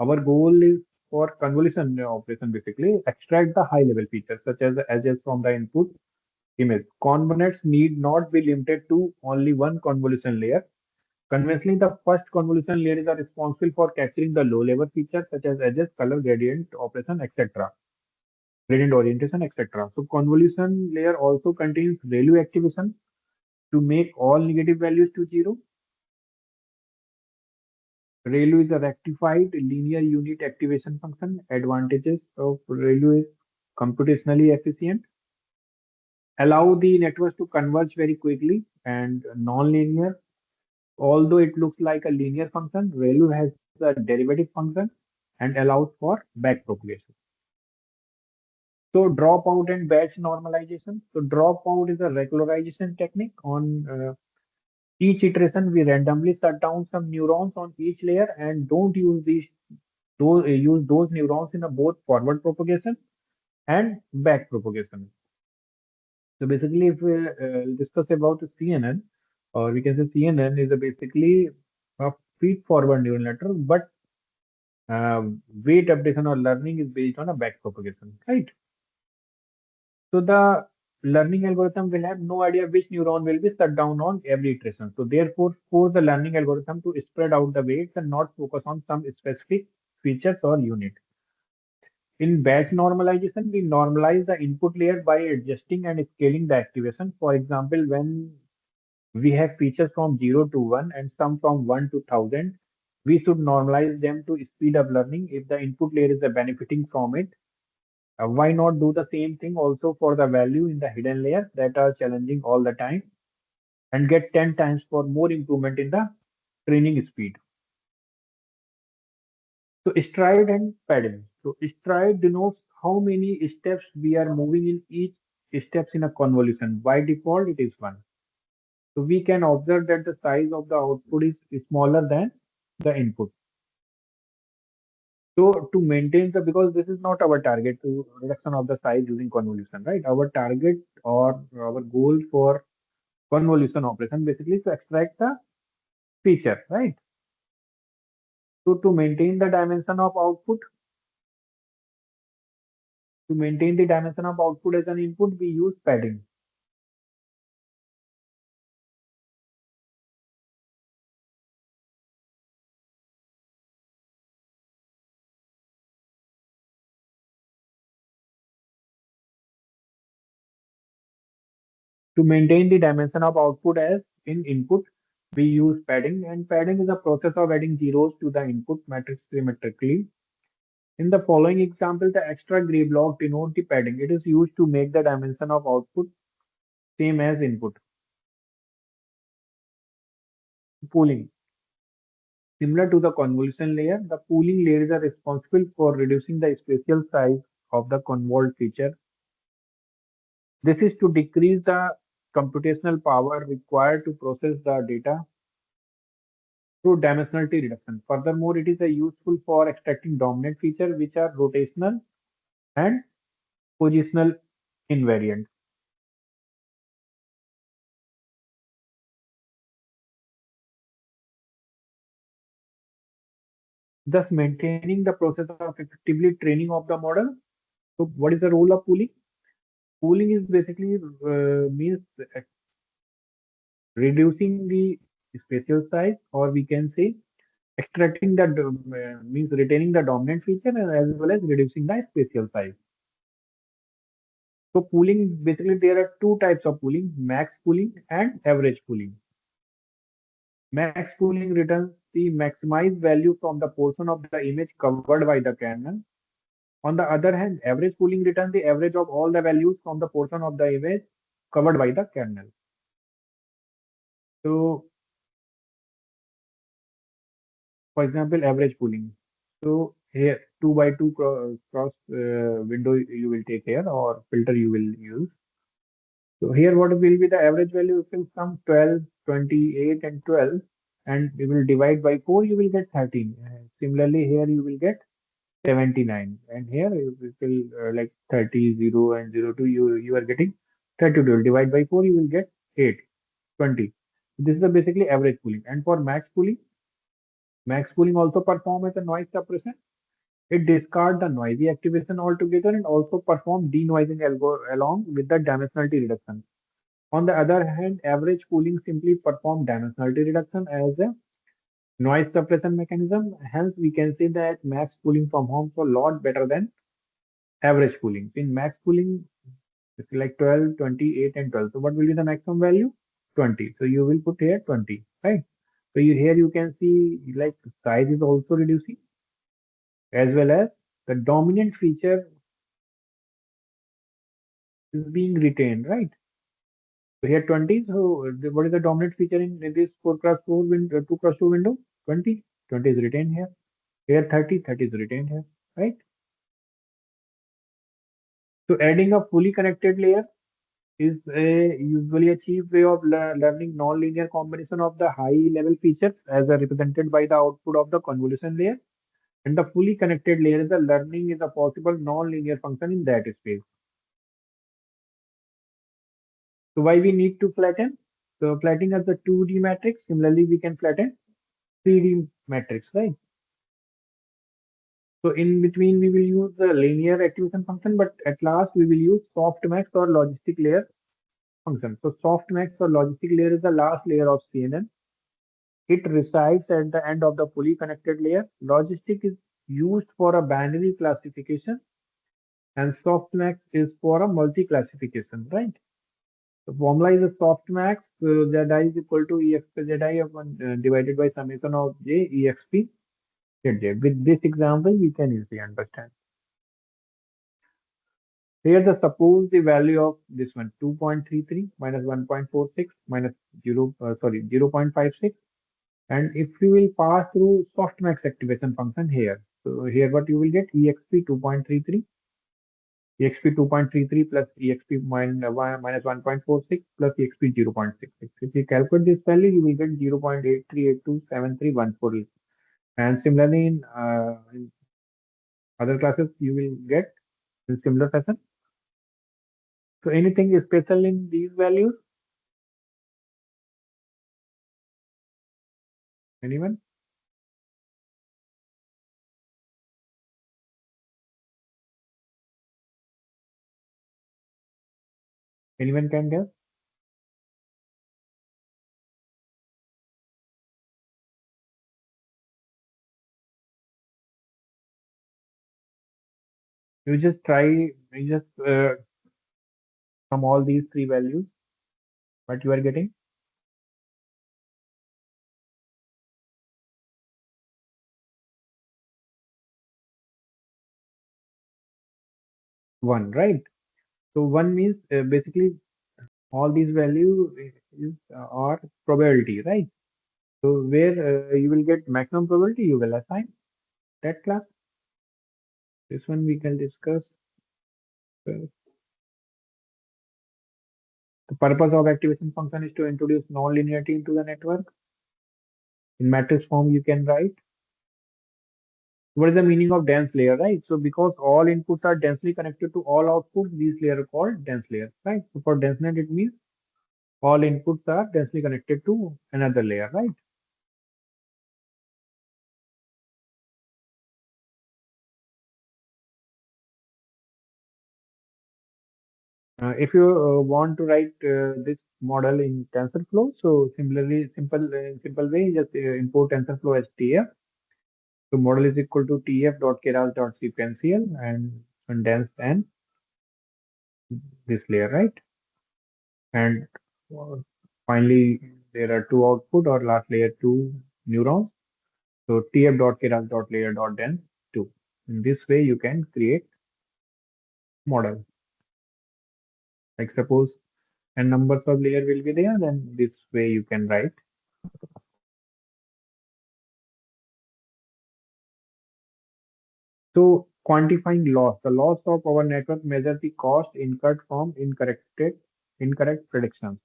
Our goal is for convolution operation basically extract the high level features such as the edges from the input image. Components need not be limited to only one convolution layer. Conventionally, the first convolution layer is responsible for capturing the low-level features such as edges, color, gradient operation, etc., gradient orientation, etc. So convolution layer also contains ReLU activation to make all negative values to zero. ReLU is a rectified linear unit activation function. Advantages of ReLU is computationally efficient, allow the networks to converge very quickly, and non-linear. Although it looks like a linear function, ReLU has a derivative function and allows for backpropagation. So dropout and batch normalization. So dropout is a regularization technique. On each iteration, we randomly shut down some neurons on each layer and don't use those neurons in a both forward propagation and back propagation. So basically, if we discuss about the CNN, or we can say CNN is a basically a feed forward neural network, but uh, weight updation or learning is based on a back propagation, right? So the learning algorithm will have no idea which neuron will be shut down on every iteration. So therefore, force the learning algorithm to spread out the weights and not focus on some specific features or unit. In batch normalization, we normalize the input layer by adjusting and scaling the activation. For example, when we have features from 0 to 1 and some from 1 to 1000, we should normalize them to speed up learning if the input layer is benefiting from it. Why not do the same thing also for the value in the hidden layers that are challenging all the time and get 10 times for more improvement in the training speed. So stride and padding. So stride denotes how many steps we are moving in each steps in a convolution. By default, it is one. So we can observe that the size of the output is smaller than the input. So to maintain the, because this is not our target to reduction of the size using convolution, right? Our target or our goal for convolution operation basically to extract the feature, right? So to maintain the dimension of output as an input, we use padding. To maintain the dimension of output as in input, we use padding, and padding is a process of adding zeros to the input matrix symmetrically. In the following example, the extra gray block denote the padding. It is used to make the dimension of output same as input. Pooling. Similar to the convolution layer, the pooling layers are responsible for reducing the spatial size of the convolved feature. This is to decrease the computational power required to process the data through dimensionality reduction. Furthermore, it is useful for extracting dominant features which are rotational and positional invariant. Thus maintaining the process of effectively training of the model. So what is the role of pooling? Pooling is basically means reducing the spatial size, or we can say extracting the means retaining the dominant feature as well as reducing the spatial size. So pooling, basically there are two types of pooling, max pooling and average pooling. Max pooling returns the maximized value from the portion of the image covered by the kernel. On the other hand, average pooling returns the average of all the values from the portion of the image covered by the kernel. So, for example, average pooling. So here, 2 by 2 cross window you will take here or filter you will use. So here what will be the average value? It will come 12, 28 and 12 and we will divide by 4 you will get 13. Similarly here you will get 79 and here you will like 30, 0 and 0 2 you are getting 32. Divide by 4 you will get 8, 20. This is the basically average pooling. And for max pooling also perform as a noise suppression. It discard the noisy activation altogether and also perform denoising along with the dimensionality reduction. On the other hand, average pooling simply perform dimensionality reduction as a noise suppression mechanism. Hence, we can say that max pooling performs a lot better than average pooling. In max pooling, it's like 12, 28, and 12. So what will be the maximum value? 20. So you will put here 20, right? So here you can see like size is also reducing as well as the dominant feature is being retained, right? So here 20. So what is the dominant feature in this 4 cross 4 window, 2 cross 2 window? 20. 20 is retained here. Here 30. 30 is retained here, right? So adding a fully connected layer is a usually a cheap way of learning non-linear combination of the high-level features as are represented by the output of the convolution layer. And the fully connected layer is the learning is a possible non-linear function in that space. So why we need to flatten? So flattening as the 2D matrix. Similarly, we can flatten 3D matrix, right? So in between, we will use the linear activation function, but at last we will use softmax or logistic layer function. So softmax or logistic layer is the last layer of CNN. It resides at the end of the fully connected layer. Logistic is used for a binary classification, and softmax is for a multi-classification, right? The formula is a softmax. Zi is equal to exp zi upon, divided by summation of j exp j. With this example, we can easily understand. Here, the suppose the value of this one 2.33 minus 1.46 minus 0.56. And if you will pass through softmax activation function here, so here what you will get exp 2.33, exp 2.33 plus exp minus 1.46 plus exp 0.66. If you calculate this value, you will get 0.83827314. And similarly, in other classes, you will get in similar fashion. So anything special in these values? Anyone? Anyone can guess? You just try, you just from all these three values, what you are getting? One, right? So one means basically all these values is are probability, right? So where you will get maximum probability, you will assign that class. This one we can discuss. Uh, the purpose of activation function is to introduce non-linearity into the network. In matrix form, you can write. What is the meaning of dense layer, right? So because all inputs are densely connected to all outputs, these layers are called dense layers, right? So for denseness, it means all inputs are densely connected to another layer, right? If you want to write this model in TensorFlow, so similarly, simple way, just import TensorFlow as TF. So model is equal to tf.keras.sequential and condense n. this layer, right? And uh, finally, there are two output or last layer two neurons. So tf.keras.layer.den 2. In this way, you can create model. Like suppose and numbers of layer will be there, then this way you can write. So quantifying loss. The loss of our network measures the cost incurred from incorrect predictions.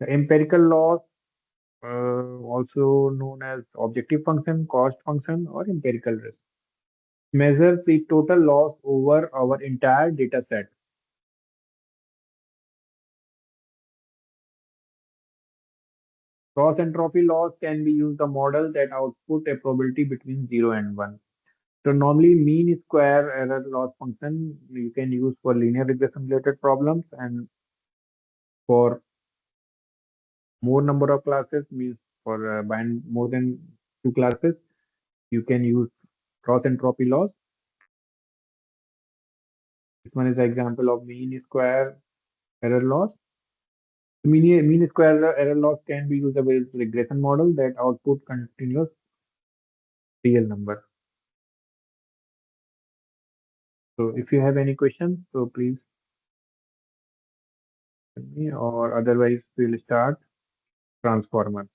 The empirical loss, also known as objective function, cost function, or empirical risk, measures the total loss over our entire data set. Cross entropy loss can be used a model that output a probability between 0 and 1. So normally mean square error loss function you can use for linear regression related problems, and for more number of classes means for bind more than two classes you can use cross entropy loss. This one is an example of mean square error loss. Mean square error loss can be used as a regression model that output continuous real number. So if you have any questions, so please tell me, or otherwise we'll start transformer.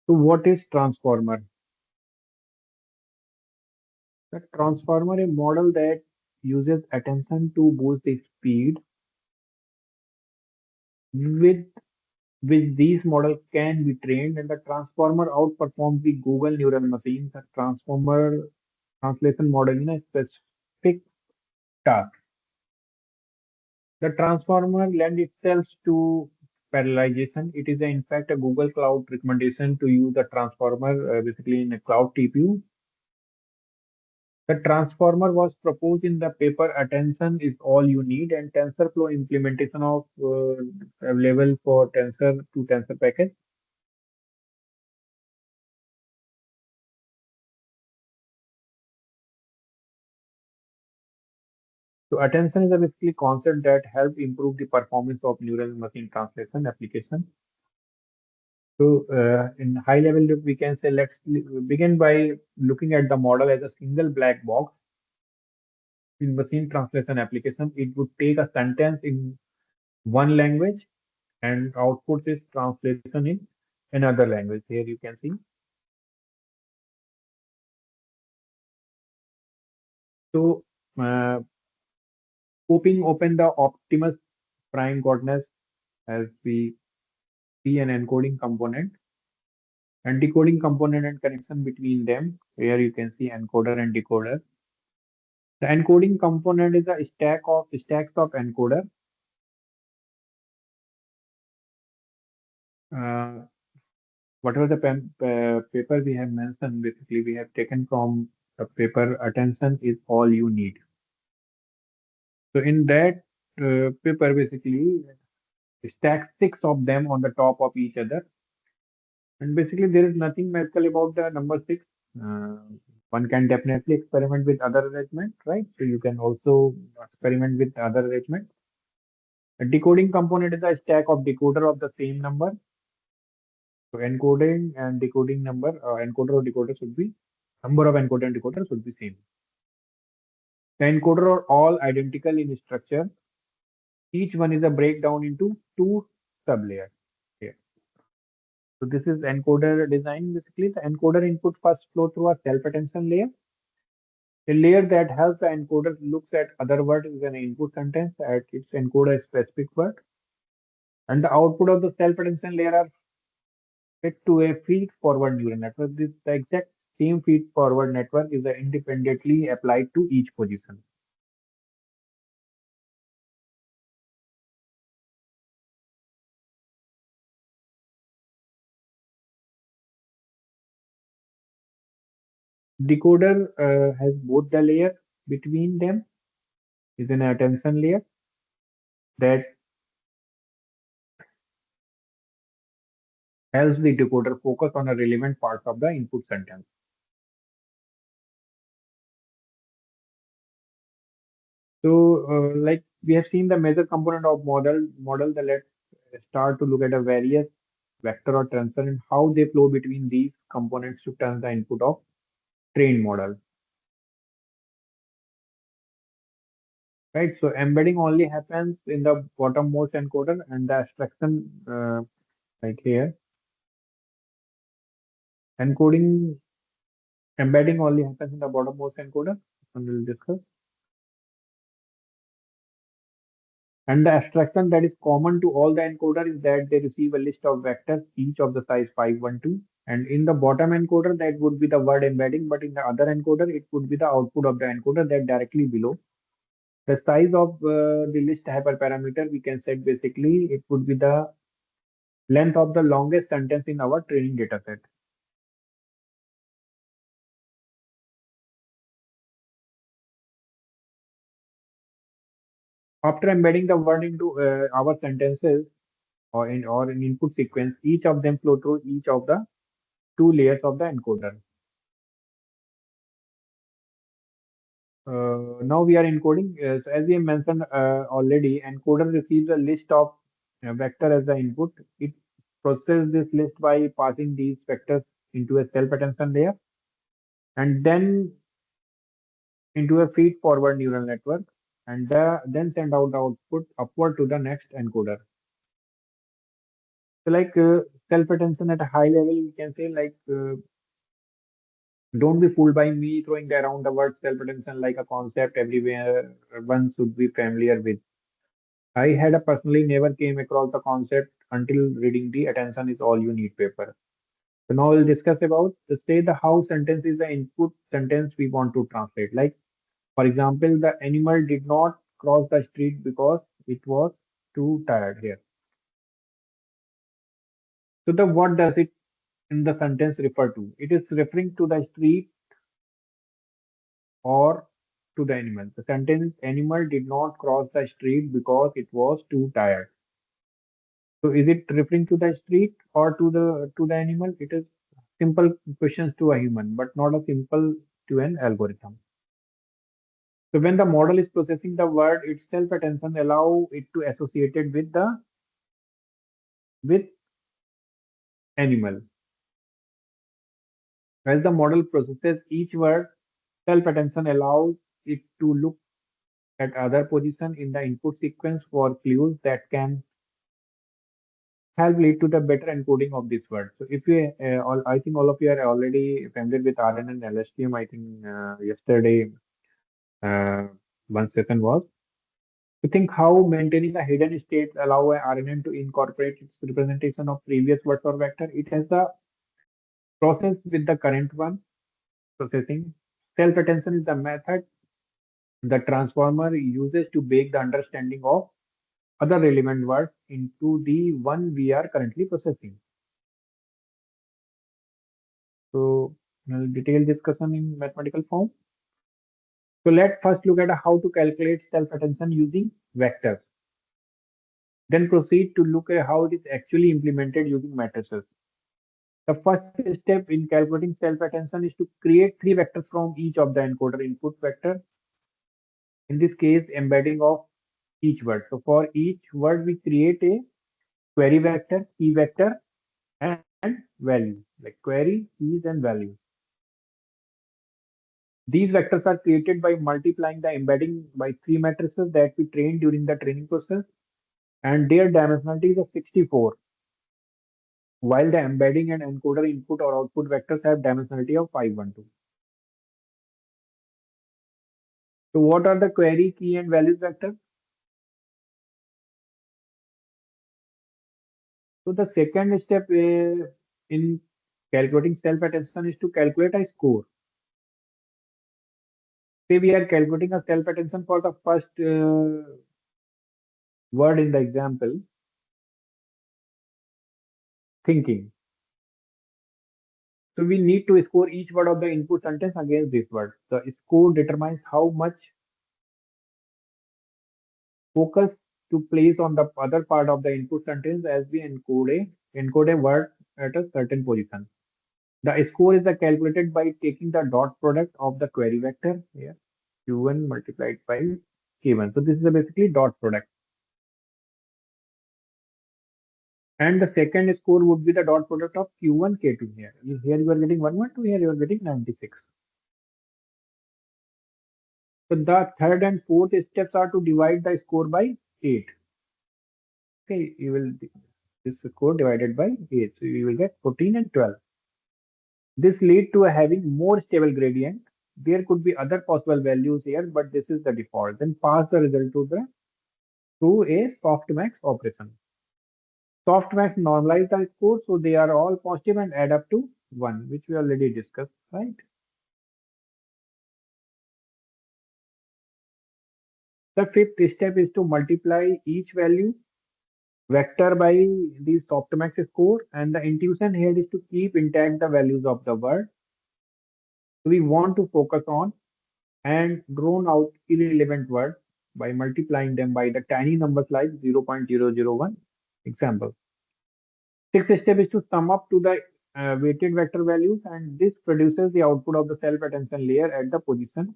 So what is transformer? The transformer is a model that uses attention to boost the speed with which these models can be trained, and the transformer outperforms the Google neural machine. The transformer translation model in a specific task. The transformer lends itself to parallelization. It is in fact a Google Cloud recommendation to use the transformer basically in a cloud TPU. The transformer was proposed in the paper Attention is All You Need, and TensorFlow implementation of available for Tensor to Tensor package. So attention is a basically concept that help improve the performance of neural machine translation application. So in high level, we can say begin by looking at the model as a single black box. In machine translation application, it would take a sentence in one language and output this translation in another language. Here you can see. So uh, popping open the Optimus Prime coordinates as we see an encoding component and decoding component and connection between them. Here you can see encoder and decoder. The encoding component is a stacks of encoder. Uh, Whatever the paper we have mentioned, basically we have taken from the paper Attention is All You Need. So in that paper, basically stack six of them on the top of each other, and basically there is nothing magical about the number six. Uh, One can definitely experiment with other arrangement, right? So you can also experiment with other arrangement. A decoding component is a stack of decoder of the same number. So encoding and decoding encoder or decoder should be number of encoder and decoder should be same. The encoder are all identical in structure. Each one is a breakdown into two sublayers. Here. So this is encoder design. Basically, the encoder input first flow through a self-attention layer. A layer that helps the encoder looks at other words when input contains at its encoder specific word. And the output of the self-attention layer are fed to a feed-forward neural network. The exact same feed-forward network is independently applied to each position. Decoder has both the layers between them is an attention layer that helps the decoder focus on a relevant parts of the input sentence. So, like we have seen the major component of model. The let's start to look at a various vector or tensor and how they flow between these components to turn the input of trained model. Right. So embedding only happens in the bottommost encoder, and the abstraction, like here, encoding embedding only happens in the bottommost encoder, and we'll discuss. And the abstraction that is common to all the encoder is that they receive a list of vectors, each of the size 512. And in the bottom encoder, that would be the word embedding, but in the other encoder, it would be the output of the encoder that directly below. The size of the list hyperparameter we can set basically, it would be the length of the longest sentence in our training dataset. After embedding the word into our sentences or in input sequence, each of them flow through each of the two layers of the encoder. Now we are encoding. So as we have mentioned already, encoder receives a list of vector as the input. It processes this list by passing these vectors into a self-attention layer and then into a feed-forward neural network, and then send out the output upward to the next encoder. So like self-attention at a high level, we can say like don't be fooled by me throwing around the word self-attention like a concept everywhere one should be familiar with. I had a personally never came across the concept until reading the attention is all you need paper. So now we'll discuss about the say the how sentence is the input sentence we want to translate. Like for example, the animal did not cross the street because it was too tired here. So the what does it in the sentence refer to? It is referring to the street or to the animal. The sentence animal did not cross the street because it was too tired. So is it referring to the street or to the animal? It is simple questions to a human, but not a simple to an algorithm. So when the model is processing the word itself, attention allow it to associate it with animal. As the model processes each word, self attention allows it to look at other position in the input sequence for clues that can help lead to the better encoding of this word. So if you, I think all of you are already familiar with RN and LSTM. I think yesterday uh, one session was to think how maintaining a hidden state allow a RNN to incorporate its representation of previous words or vector. It has the process with the current one processing. Self-attention is the method the transformer uses to bake the understanding of other relevant words into the one we are currently processing. So, detailed discussion in mathematical form. So let's first look at how to calculate self-attention using vectors. Then proceed to look at how it is actually implemented using matrices. The first step in calculating self-attention is to create three vectors from each of the encoder input vector. In this case, embedding of each word. So for each word, we create a query vector, key vector, and value, like query, keys, and values. These vectors are created by multiplying the embedding by three matrices that we trained during the training process, and their dimensionality is a 64, while the embedding and encoder input or output vectors have dimensionality of 512. So what are the query, key, and values vectors? So the second step in calculating self-attention is to calculate a score. Say we are calculating a self-attention for the first word in the example, thinking. So we need to score each word of the input sentence against this word. The score determines how much focus to place on the other part of the input sentence as we encode a word at a certain position. The score is calculated by taking the dot product of the query vector here, q1 multiplied by k1. So this is basically dot product. And the second score would be the dot product of q1 k2 here. Here you are getting 112, here you are getting 96. So the third and fourth steps are to divide the score by 8. Okay, you will this score divided by 8. So you will get 14 and 12. This lead to having more stable gradient. There could be other possible values here, but this is the default. Then pass the result to the through a softmax operation. Softmax normalize the score, so they are all positive and add up to 1, which we already discussed, right? The fifth step is to multiply each value vector by the softmax score, and the intuition here is to keep intact the values of the word. So we want to focus on and drawn out irrelevant words by multiplying them by the tiny numbers like 0.001 example. Sixth step is to sum up to the weighted vector values, and this produces the output of the self-attention layer at the position.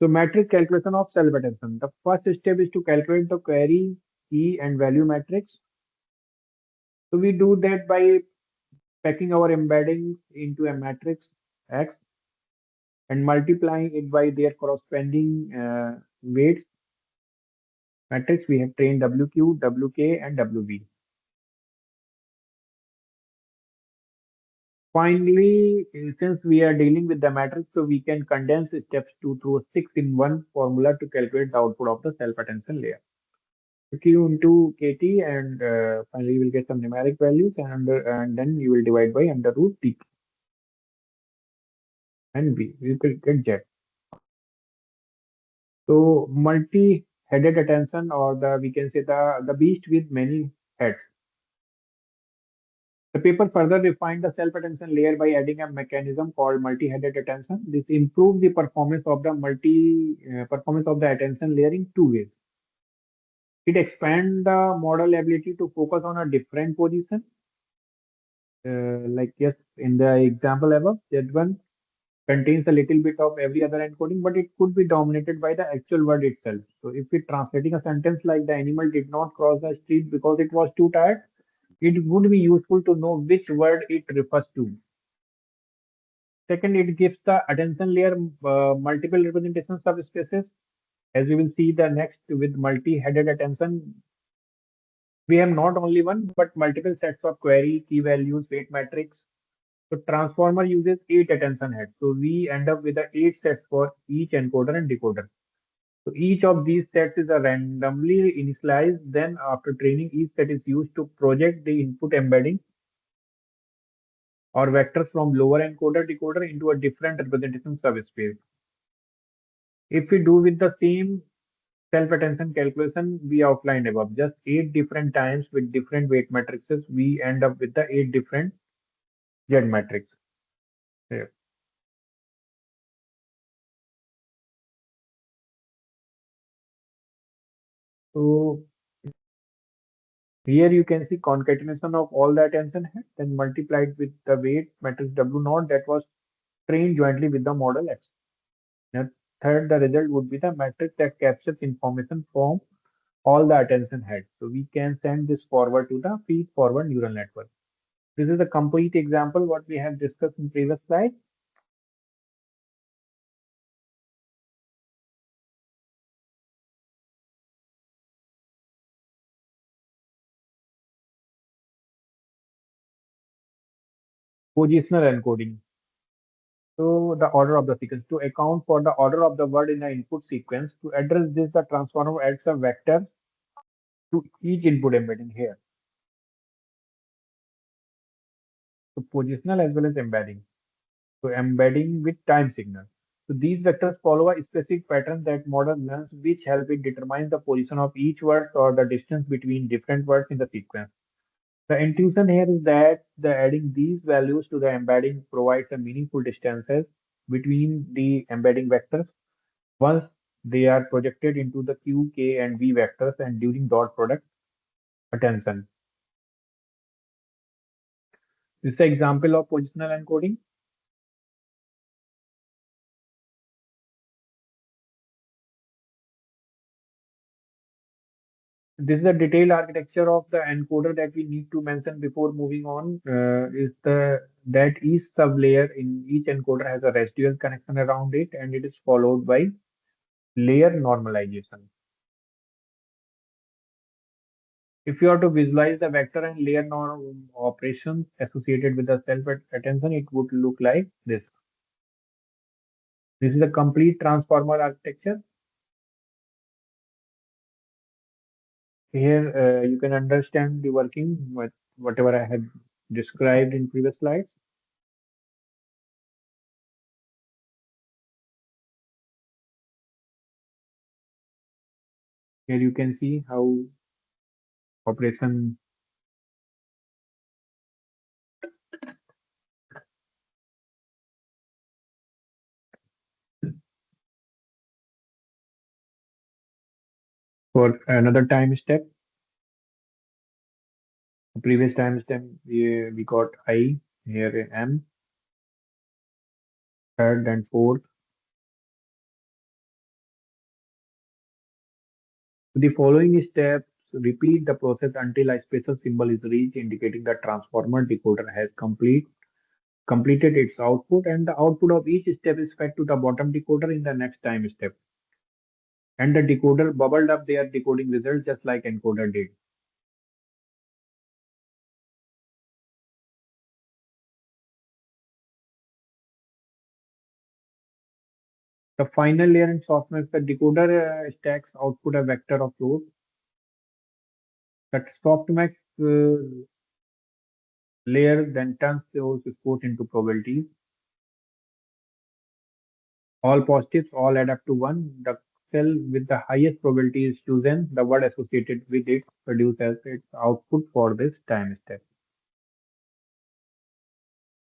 So matrix calculation of self-attention. The first step is to calculate the query key and value matrix. So we do that by packing our embeddings into a matrix X and multiplying it by their corresponding weights matrix. We have trained WQ, WK, and WV. Finally, since we are dealing with the matrix, so we can condense steps 2 through 6 in one formula to calculate the output of the self-attention layer. Q into KT, and finally you will get some numeric values, and then you will divide by under root T and B. You will get Z. So multi-headed attention, or the we can say the beast with many heads. The paper further refined the self-attention layer by adding a mechanism called multi-headed attention. This improves the performance of the attention layer in two ways. It expands the model ability to focus on a different position. Like yes, in the example above, Z1 contains a little bit of every other encoding, but it could be dominated by the actual word itself. So if we're translating a sentence like the animal did not cross the street because it was too tired, it would be useful to know which word it refers to. Second, it gives the attention layer multiple representation subspaces. As we will see the next with multi-headed attention, we have not only one but multiple sets of query, key values, weight matrix. So transformer uses 8 attention heads. So we end up with the 8 sets for each encoder and decoder. So each of these sets is a randomly initialized. Then after training, each set is used to project the input embedding or vectors from lower encoder decoder into a different representation subspace. If we do with the same self-attention calculation we outlined above, just 8 different times with different weight matrices, we end up with the 8 different Z matrix. Here. So here you can see concatenation of all the attention heads then multiplied with the weight matrix W naught that was trained jointly with the model X. Now, third, the result would be the matrix that captures information from all the attention heads. So we can send this forward to the feed-forward neural network. This is a complete example what we have discussed in previous slide. Positional encoding. So the order of the sequence to account for the order of the word in the input sequence. To address this, the transformer adds a vector to each input embedding here. So positional as well as embedding. So embedding with time signal. So these vectors follow a specific pattern that model learns, which help it determine the position of each word or the distance between different words in the sequence. The intuition here is that the adding these values to the embedding provides a meaningful distances between the embedding vectors once they are projected into the q, k, and v vectors and during dot product attention. This is an example of positional encoding. This is the detailed architecture of the encoder that we need to mention before moving on. Is the that each sublayer in each encoder has a residual connection around it, and it is followed by layer normalization. If you are to visualize the vector and layer norm operations associated with the self attention, it would look like this. This is a complete transformer architecture. Here you can understand the working with whatever I had described in previous slides. Here you can see how operation for another time step. Previous time step we got I, here M, third and fourth. The following steps repeat the process until a special symbol is reached indicating the transformer decoder has completed its output, and the output of each step is fed to the bottom decoder in the next time step. And the decoder bubbled up their decoding result just like encoder did. The final layer in softmax, the decoder stacks output a vector of float. That softmax layer then turns those scores into probabilities. All positives all add up to 1. The cell with the highest probability is chosen. The word associated with it produced as its output for this time step.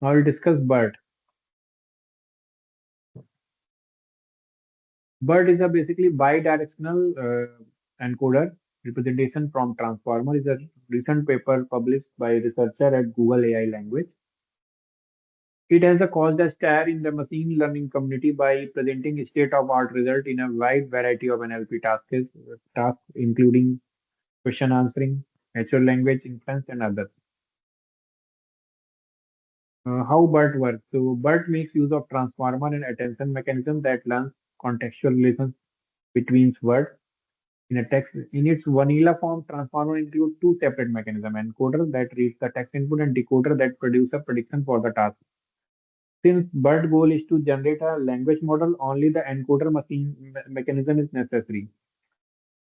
Now we'll discuss BERT. BERT is a basically bidirectional encoder representation from transformer. Is a recent paper published by a researcher at Google AI language. It has caused a stir in the machine learning community by presenting state-of-art result in a wide variety of NLP tasks including question answering, natural language inference, and others. How BERT works? So BERT makes use of transformer and attention mechanism that learns contextual relations between words in a text. In its vanilla form, transformer includes two separate mechanisms: encoder that reads the text input and decoder that produces a prediction for the task. Since BERT goal is to generate a language model, only the encoder mechanism is necessary.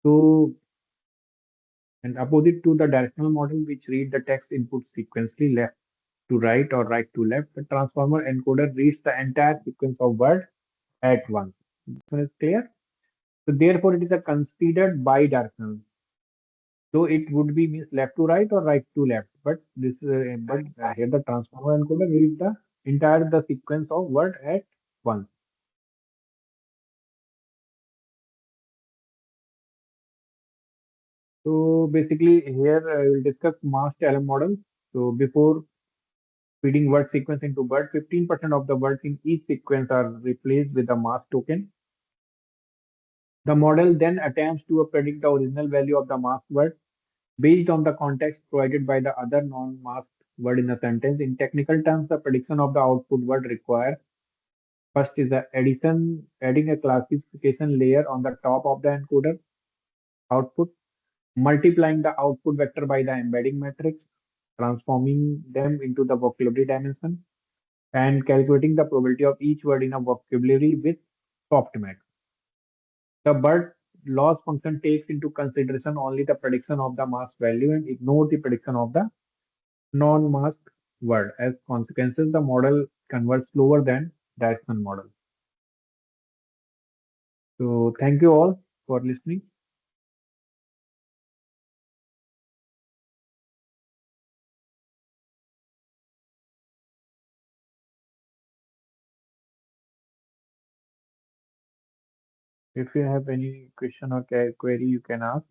So, and opposite to the directional model, which read the text input sequentially left to right or right to left, the transformer encoder reads the entire sequence of word at once. This one is clear. So therefore, it is a considered bidirectional. So it would be means left to right or right to left. But here the transformer encoder reads the entire the sequence of word at once. So basically here we'll discuss masked LM model. So before feeding word sequence into word, 15% of the words in each sequence are replaced with a mask token. The model then attempts to predict the original value of the masked word based on the context provided by the other non-masked word in the sentence. In technical terms, the prediction of the output word requires first is the adding a classification layer on the top of the encoder output, multiplying the output vector by the embedding matrix, transforming them into the vocabulary dimension, and calculating the probability of each word in a vocabulary with softmax. The BERT loss function takes into consideration only the prediction of the mask value and ignore the prediction of the non-masked word. As consequences, the model converts slower than directional model. So thank you all for listening. If you have any question or query, you can ask.